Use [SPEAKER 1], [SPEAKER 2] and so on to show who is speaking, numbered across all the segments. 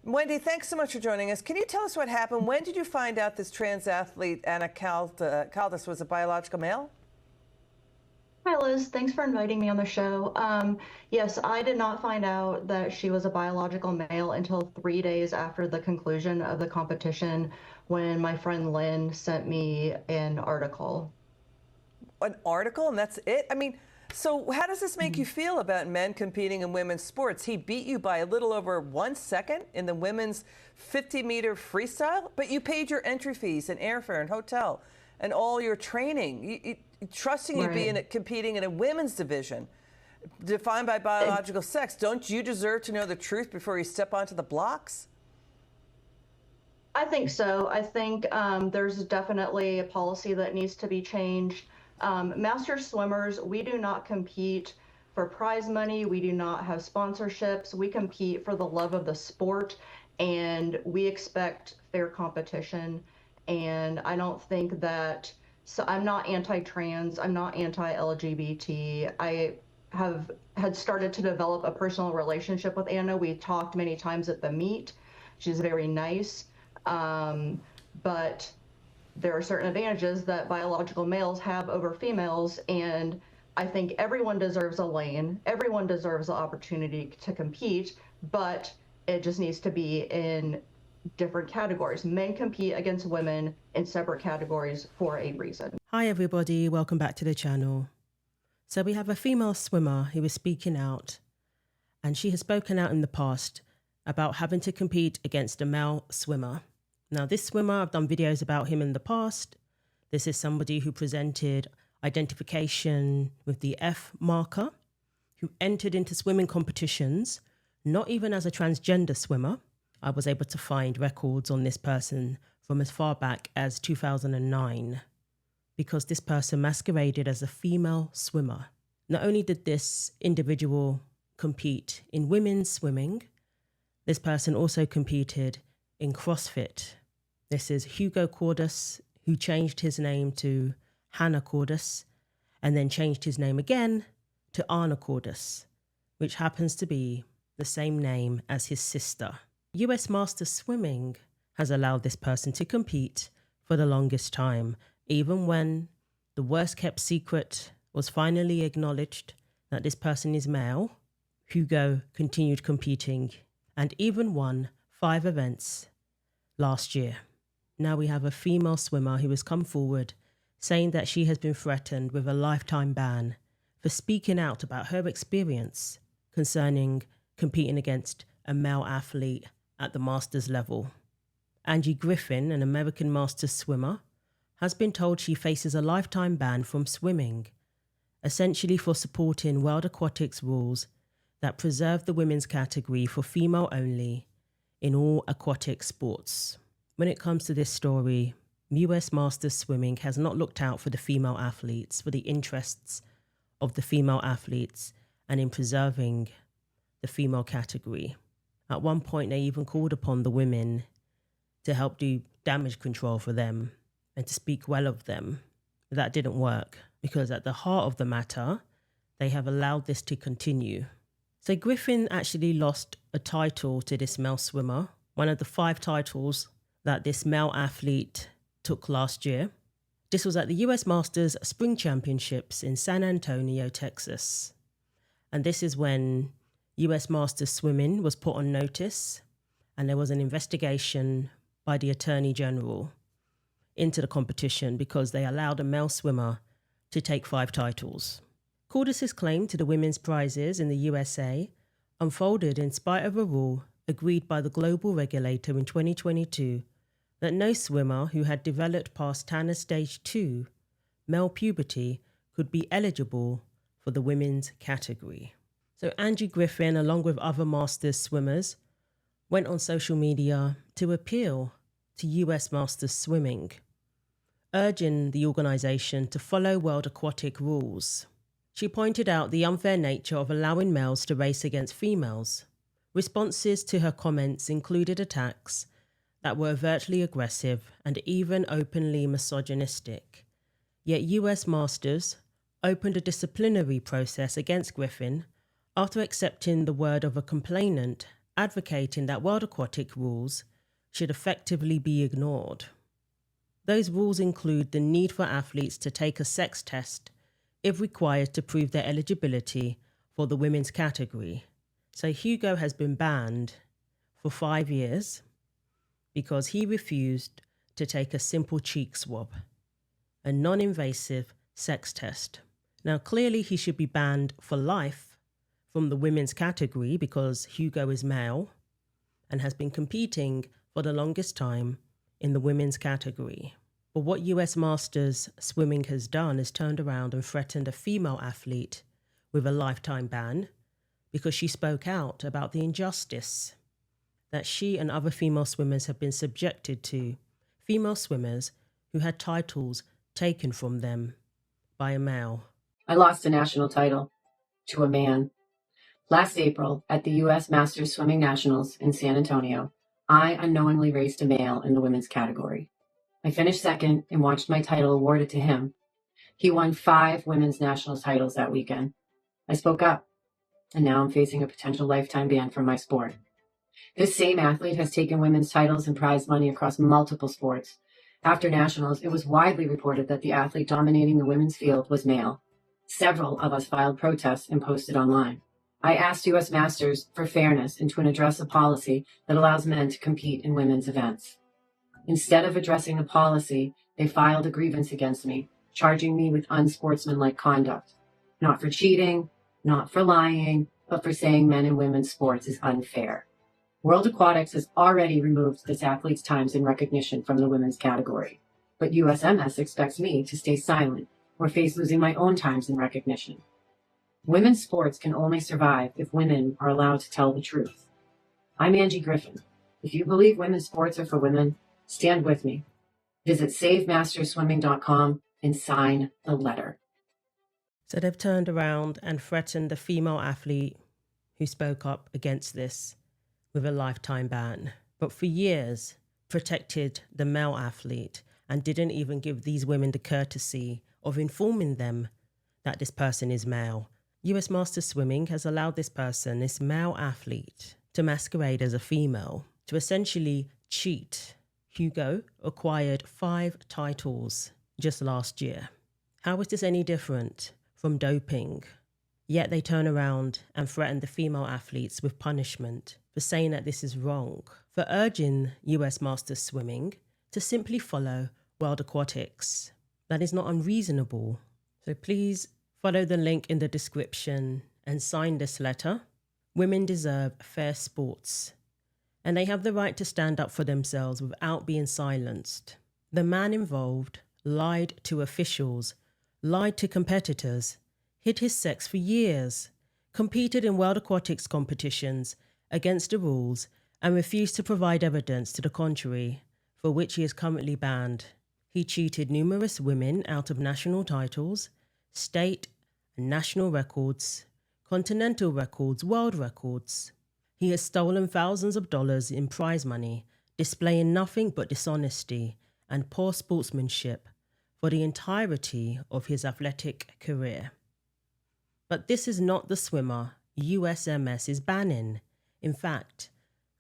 [SPEAKER 1] Wendy, thanks so much for joining us. Can you tell us what happened? When did you find out this trans athlete, Ana Caldas, was a biological male?
[SPEAKER 2] Hi, Liz. Thanks for inviting me on the show. Yes, I did not find out that she was a biological male until 3 days after the conclusion of the competition when my friend Lynn sent me an article.
[SPEAKER 1] An article, and that's it? I mean, so how does this make you feel about men competing in women's sports? He beat you by a little over 1 second in the women's 50-meter freestyle, but you paid your entry fees and airfare and hotel and all your training, trusting you be competing in a women's division defined by biological sex. Don't you deserve to know the truth before you step onto the blocks?
[SPEAKER 2] I think so. I think there's definitely a policy that needs to be changed. Master swimmers, we do not compete for prize money. We do not have sponsorships. We compete for the love of the sport, and we expect fair competition. And I don't think that, so I'm not anti-trans, I'm not anti-LGBT. I had started to develop a personal relationship with Anna. We talked many times at the meet. She's very nice. But there are certain advantages that biological males have over females, and I think everyone deserves a lane. Everyone deserves the opportunity to compete, but it just needs to be in different categories. Men compete against women in separate categories for a reason.
[SPEAKER 3] Hi everybody, welcome back to the channel. So we have a female swimmer who is speaking out, and she has spoken out in the past about having to compete against a male swimmer. Now this swimmer, I've done videos about him in the past. This is somebody who presented identification with the F marker, who entered into swimming competitions, not even as a transgender swimmer. I was able to find records on this person from as far back as 2009, because this person masqueraded as a female swimmer. Not only did this individual compete in women's swimming, this person also competed in CrossFit. This is Hugo Caldas, who changed his name to Ana Caldas and then changed his name again to Ana Caldas, which happens to be the same name as his sister. US Masters Swimming has allowed this person to compete for the longest time, even when the worst kept secret was finally acknowledged that this person is male. Hugo continued competing and even won 5 events last year. Now we have a female swimmer who has come forward saying that she has been threatened with a lifetime ban for speaking out about her experience concerning competing against a male athlete at the Masters level. Angie Griffin, an American Masters swimmer, has been told she faces a lifetime ban from swimming, essentially for supporting World Aquatics rules that preserve the women's category for female only in all aquatic sports. When it comes to this story, US Masters Swimming has not looked out for the female athletes, for the interests of the female athletes, and in preserving the female category. At one point, they even called upon the women to help do damage control for them and to speak well of them. But that didn't work, because at the heart of the matter, they have allowed this to continue. So Griffin actually lost a title to this male swimmer, one of the 5 titles that this male athlete took last year. This was at the US Masters Spring Championships in San Antonio, Texas. And this is when US Masters Swimming was put on notice, and there was an investigation by the Attorney General into the competition because they allowed a male swimmer to take 5 titles. Caldas' claim to the women's prizes in the USA unfolded in spite of a rule agreed by the global regulator in 2022 that no swimmer who had developed past Tanner Stage 2, male puberty, could be eligible for the women's category. So Angie Griffin, along with other Masters swimmers, went on social media to appeal to US Masters Swimming, urging the organisation to follow World Aquatic rules. She pointed out the unfair nature of allowing males to race against females. Responses to her comments included attacks that were overtly aggressive and even openly misogynistic. Yet US Masters opened a disciplinary process against Griffin after accepting the word of a complainant advocating that World Aquatic rules should effectively be ignored. Those rules include the need for athletes to take a sex test if required to prove their eligibility for the women's category. So Hugo has been banned for 5 years because he refused to take a simple cheek swab, a non-invasive sex test. Now, clearly he should be banned for life from the women's category because Hugo is male and has been competing for the longest time in the women's category. But what US Masters Swimming has done is turned around and threatened a female athlete with a lifetime ban because she spoke out about the injustice that she and other female swimmers have been subjected to, female swimmers who had titles taken from them by a male.
[SPEAKER 4] I lost a national title to a man. Last April, at the US Masters Swimming Nationals in San Antonio, I unknowingly raced a male in the women's category. I finished second and watched my title awarded to him. He won 5 women's national titles that weekend. I spoke up, and now I'm facing a potential lifetime ban from my sport. This same athlete has taken women's titles and prize money across multiple sports. After nationals, it was widely reported that the athlete dominating the women's field was male. Several of us filed protests and posted online. I asked US Masters for fairness and to address a policy that allows men to compete in women's events. Instead of addressing the policy, they filed a grievance against me, charging me with unsportsmanlike conduct. Not for cheating, not for lying, but for saying men and women's sports is unfair. World Aquatics has already removed this athlete's times in recognition from the women's category, but USMS expects me to stay silent or face losing my own times in recognition. Women's sports can only survive if women are allowed to tell the truth. I'm Angie Griffin. If you believe women's sports are for women, stand with me. Visit SaveMastersSwimming.com and sign the letter.
[SPEAKER 3] So they've turned around and threatened a female athlete who spoke up against this with a lifetime ban, but for years protected the male athlete and didn't even give these women the courtesy of informing them that this person is male. US Masters Swimming has allowed this person, this male athlete, to masquerade as a female, to essentially cheat. Hugo acquired 5 titles just last year. How is this any different from doping? Yet they turn around and threaten the female athletes with punishment for saying that this is wrong, for urging US Masters Swimming to simply follow World Aquatics. That is not unreasonable. So please follow the link in the description and sign this letter. Women deserve fair sports, and they have the right to stand up for themselves without being silenced. The man involved lied to officials, lied to competitors, hid his sex for years, competed in World Aquatics competitions against the rules, and refused to provide evidence to the contrary, for which he is currently banned. He cheated numerous women out of national titles, state and national records, continental records, world records. He has stolen thousands of dollars in prize money, displaying nothing but dishonesty and poor sportsmanship for the entirety of his athletic career. But this is not the swimmer USMS is banning. In fact,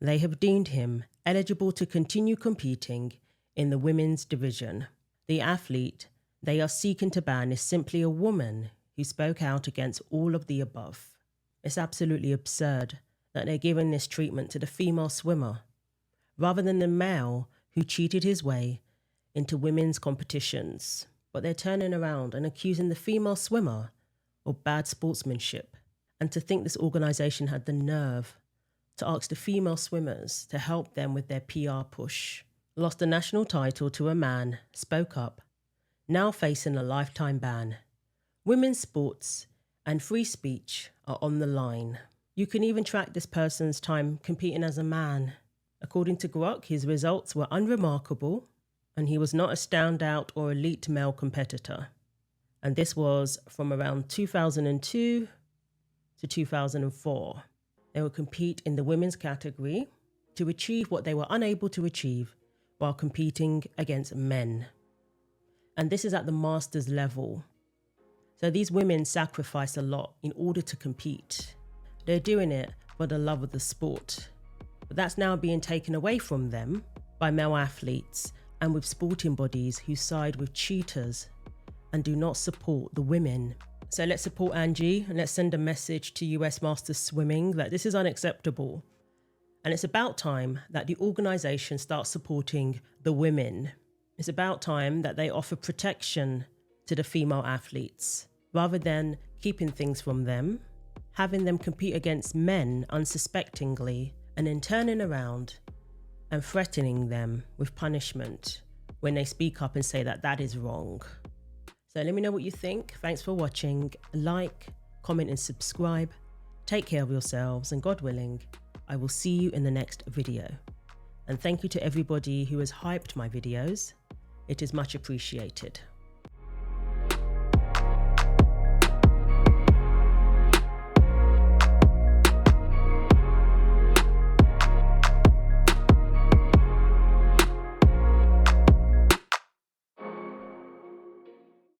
[SPEAKER 3] they have deemed him eligible to continue competing in the women's division. The athlete they are seeking to ban is simply a woman who spoke out against all of the above. It's absolutely absurd that they're giving this treatment to the female swimmer, rather than the male who cheated his way into women's competitions. But they're turning around and accusing the female swimmer of bad sportsmanship. And to think this organization had the nerve to ask the female swimmers to help them with their PR push. Lost a national title to a man, spoke up, now facing a lifetime ban. Women's sports and free speech are on the line. You can even track this person's time competing as a man. According to Grok, his results were unremarkable, and he was not a standout or elite male competitor. And this was from around 2002 to 2004. They would compete in the women's category to achieve what they were unable to achieve while competing against men. And this is at the masters level. So these women sacrifice a lot in order to compete. They're doing it for the love of the sport. But that's now being taken away from them by male athletes and with sporting bodies who side with cheaters and do not support the women. So let's support Angie and let's send a message to US Masters Swimming that this is unacceptable. And it's about time that the organisation starts supporting the women. It's about time that they offer protection to the female athletes rather than keeping things from them, having them compete against men unsuspectingly, and then turning around and threatening them with punishment when they speak up and say that that is wrong. So let me know what you think. Thanks for watching. Like, comment and subscribe. Take care of yourselves, and God willing, I will see you in the next video. And thank you to everybody who has hyped my videos. It is much appreciated.